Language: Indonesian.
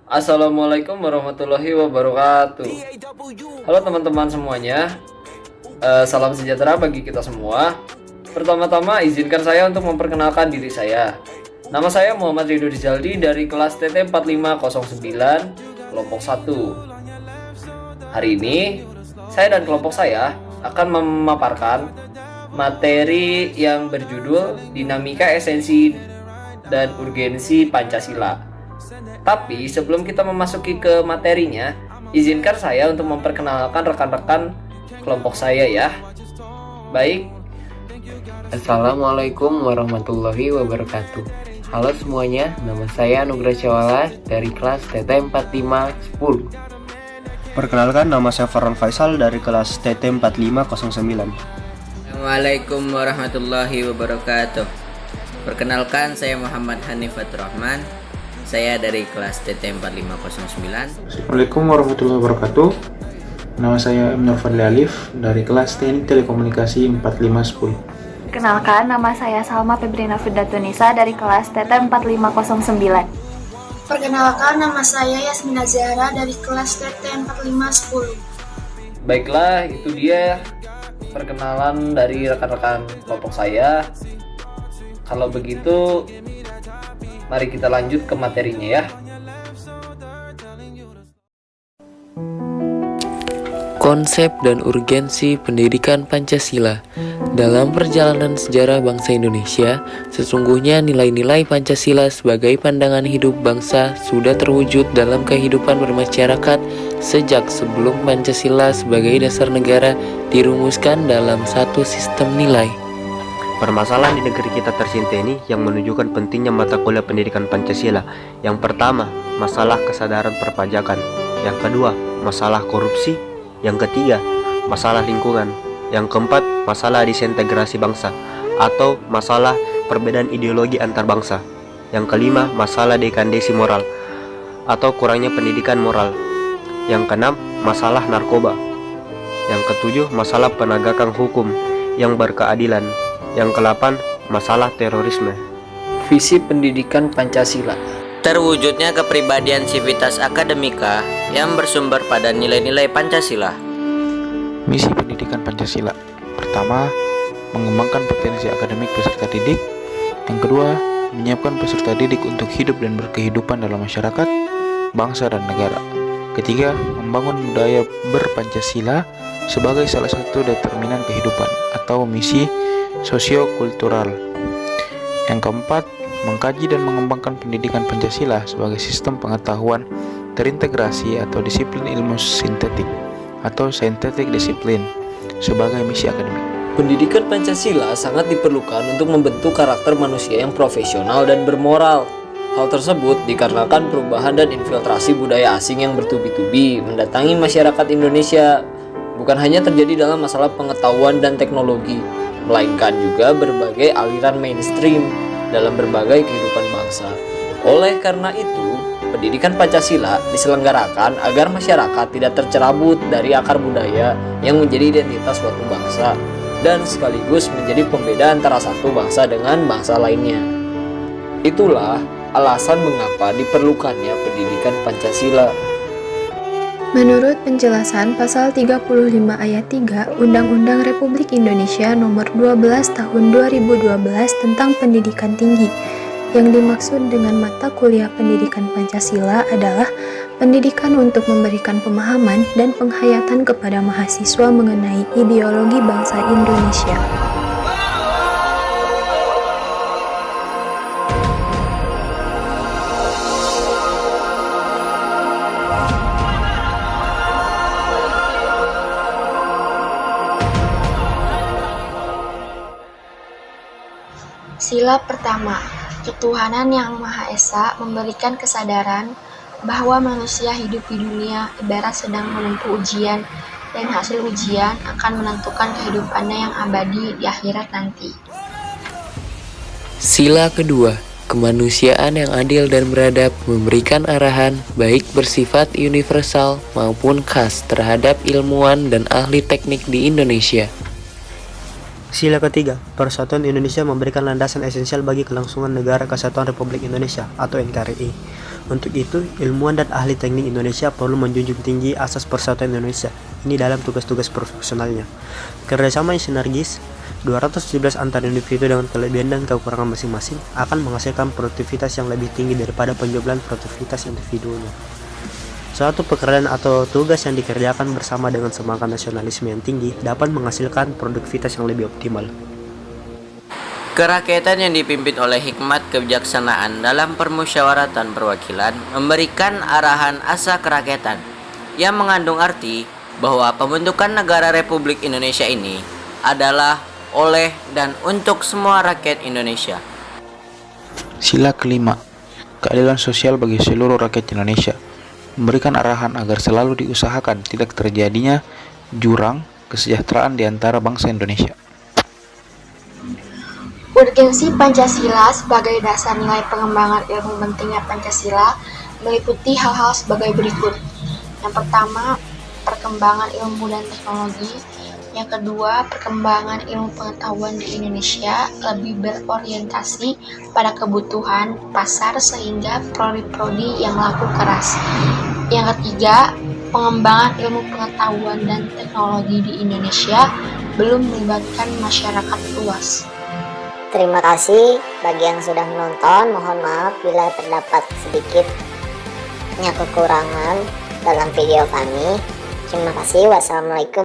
Assalamualaikum warahmatullahi wabarakatuh. Halo teman-teman semuanya. Salam sejahtera bagi kita semua. Pertama-tama izinkan saya untuk memperkenalkan diri saya. Nama saya Muhammad Ridho Rizaldi dari kelas TT 4509 kelompok 1. Hari ini saya dan kelompok saya akan memaparkan materi yang berjudul Dinamika Esensi dan Urgensi Pancasila. Tapi sebelum kita memasuki ke materinya, izinkan saya untuk memperkenalkan rekan-rekan kelompok saya ya. Baik. Assalamualaikum warahmatullahi wabarakatuh. Halo semuanya, nama saya Anugrah Cawala dari kelas TT 4510. Perkenalkan, nama saya Farhan Faisal dari kelas TT 4509. Assalamualaikum warahmatullahi wabarakatuh. Perkenalkan, saya Muhammad Hanifat Rahman. Saya dari kelas TT 4509. Assalamualaikum warahmatullahi wabarakatuh. Nama saya M. Nur Fadli Alif dari kelas Teknik Telekomunikasi 4510. Kenalkan, nama saya Salma Febrina Fidatunisa dari kelas TT 4509. Perkenalkan, nama saya Yasmina Zahra dari kelas TT 4510. Baiklah, itu dia perkenalan dari rekan-rekan kelompok saya. Kalau begitu, mari kita lanjut ke materinya ya. Konsep dan urgensi pendidikan Pancasila. Dalam perjalanan sejarah bangsa Indonesia, sesungguhnya nilai-nilai Pancasila sebagai pandangan hidup bangsa sudah terwujud dalam kehidupan bermasyarakat sejak sebelum Pancasila sebagai dasar negara dirumuskan dalam satu sistem nilai. Permasalahan di negeri kita tercinta ini yang menunjukkan pentingnya mata kuliah pendidikan Pancasila. Yang pertama, masalah kesadaran perpajakan. Yang kedua, masalah korupsi. Yang ketiga, masalah lingkungan. Yang keempat, masalah disintegrasi bangsa atau masalah perbedaan ideologi antar bangsa. Yang kelima, masalah dekadesi moral atau kurangnya pendidikan moral. Yang keenam, masalah narkoba. Yang ketujuh, masalah penegakan hukum yang berkeadilan. Yang ke-8, masalah terorisme. Visi pendidikan Pancasila. Terwujudnya kepribadian sivitas akademika yang bersumber pada nilai-nilai Pancasila. Misi pendidikan Pancasila. Pertama, mengembangkan potensi akademik peserta didik. Yang kedua, menyiapkan peserta didik untuk hidup dan berkehidupan dalam masyarakat, bangsa dan negara. Ketiga, membangun budaya berpancasila sebagai salah satu determinan kehidupan atau misi sosiokultural. Yang keempat, mengkaji dan mengembangkan pendidikan Pancasila sebagai sistem pengetahuan terintegrasi atau disiplin ilmu sintetik atau scientific discipline sebagai misi akademik. Pendidikan Pancasila sangat diperlukan untuk membentuk karakter manusia yang profesional dan bermoral. Hal tersebut dikarenakan perubahan dan infiltrasi budaya asing yang bertubi-tubi mendatangi masyarakat Indonesia. Bukan hanya terjadi dalam masalah pengetahuan dan teknologi, melainkan juga berbagai aliran mainstream dalam berbagai kehidupan bangsa. Oleh karena itu, pendidikan Pancasila diselenggarakan agar masyarakat tidak tercerabut dari akar budaya yang menjadi identitas suatu bangsa dan sekaligus menjadi pembeda antara satu bangsa dengan bangsa lainnya. Itulah alasan mengapa diperlukannya pendidikan Pancasila. Menurut penjelasan pasal 35 ayat 3 Undang-Undang Republik Indonesia Nomor 12 Tahun 2012 tentang Pendidikan Tinggi, yang dimaksud dengan mata kuliah pendidikan Pancasila adalah pendidikan untuk memberikan pemahaman dan penghayatan kepada mahasiswa mengenai ideologi bangsa Indonesia. Sila pertama, ketuhanan yang Maha Esa memberikan kesadaran bahwa manusia hidup di dunia ibarat sedang menempuh ujian dan hasil ujian akan menentukan kehidupannya yang abadi di akhirat nanti. Sila kedua, kemanusiaan yang adil dan beradab memberikan arahan baik bersifat universal maupun khas terhadap ilmuwan dan ahli teknik di Indonesia. Sila ketiga, Persatuan Indonesia memberikan landasan esensial bagi kelangsungan Negara Kesatuan Republik Indonesia atau NKRI. Untuk itu, ilmuwan dan ahli teknik Indonesia perlu menjunjung tinggi asas persatuan Indonesia ini dalam tugas-tugas profesionalnya. Kerjasama yang sinergis 217 antar individu dengan kelebihan dan kekurangan masing-masing akan menghasilkan produktivitas yang lebih tinggi daripada penjumlahan produktivitas individunya. Suatu pekerjaan atau tugas yang dikerjakan bersama dengan semangat nasionalisme yang tinggi dapat menghasilkan produktivitas yang lebih optimal. Kerakyatan yang dipimpin oleh hikmat kebijaksanaan dalam permusyawaratan perwakilan memberikan arahan asa kerakyatan yang mengandung arti bahwa pembentukan negara Republik Indonesia ini adalah oleh dan untuk semua rakyat Indonesia. Sila kelima, keadilan sosial bagi seluruh rakyat Indonesia, memberikan arahan agar selalu diusahakan tidak terjadinya jurang kesejahteraan di antara bangsa Indonesia. Urgensi Pancasila sebagai dasar nilai pengembangan ilmu pentingnya Pancasila meliputi hal-hal sebagai berikut. Yang pertama, perkembangan ilmu dan teknologi. Yang kedua, perkembangan ilmu pengetahuan di Indonesia lebih berorientasi pada kebutuhan pasar sehingga prodi-prodi yang laku keras. Yang ketiga, pengembangan ilmu pengetahuan dan teknologi di Indonesia belum melibatkan masyarakat luas. Terima kasih bagi yang sudah menonton. Mohon maaf bila terdapat sedikitnya kekurangan dalam video kami. Terima kasih. Wassalamualaikum.